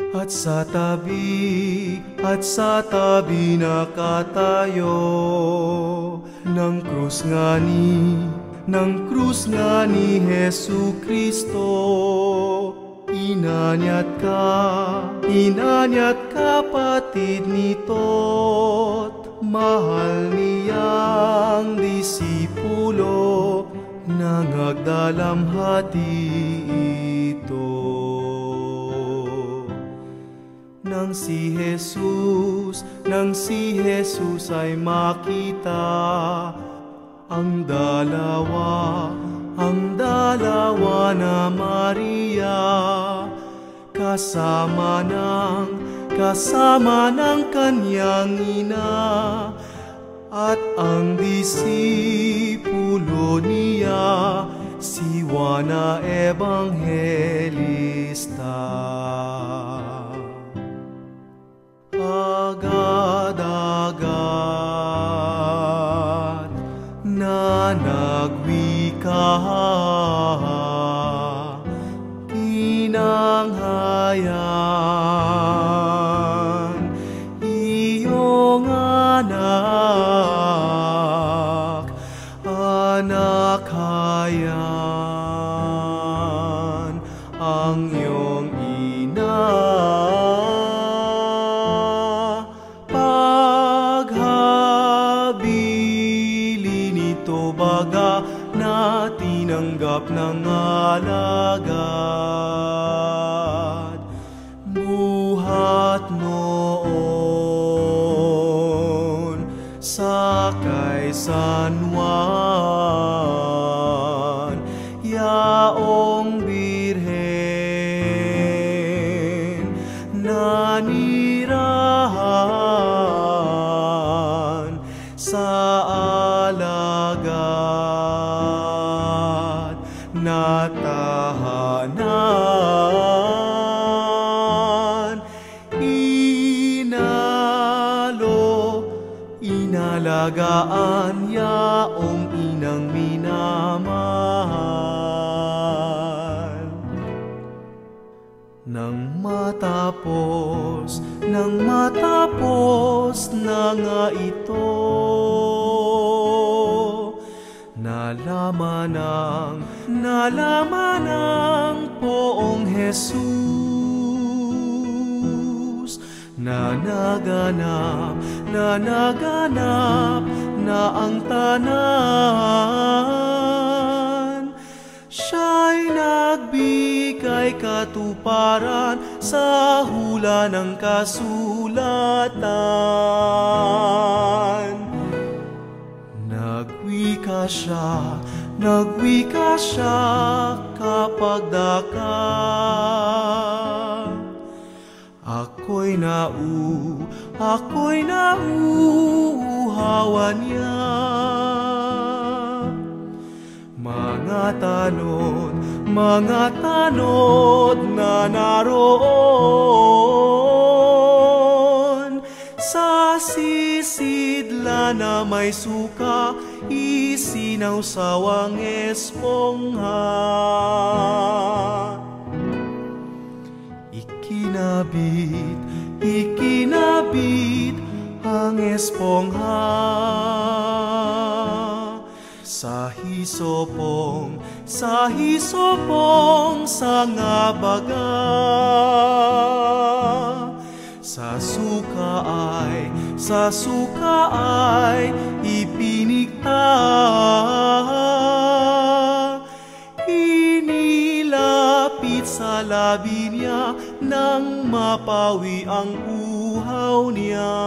At sa tabi nakatayo ng krus nga ni Hesu Kristo. Inanyat kapatid nito't mahal niyang disipulo, nangagdalamhati ito. Nang si Jesus ay makita ang dalawa na Maria, kasama ng kanyang ina, at ang disipulo niya, si Juan na Ebanghelista. Agad-agad na nagwika, tinanghayan iyong anak hayan ang iyong ina. Baga na tinanggap ng alagad, buhat noon sa kay San Juan, yaong birhen nanirahan sa alagad na tahanan. Inalagaan yaong inang minamahal. Nang matapos na nga ito, nalaman ng poong Jesus na naganap na ang tanan. Siya'y nagbigay katuparan sa hula ng kasulatan. Nagwika siya kapag daka, ako'y nauuhawan niya. Mga tanod na naroon sa sisidla na may suka, isinawsawang espongha. Ikinabit ang espongha sa hisopong sangabaga. Sa suka ay ipinikta, inilapit sa labi niya nang mapawi ang uhaw niya.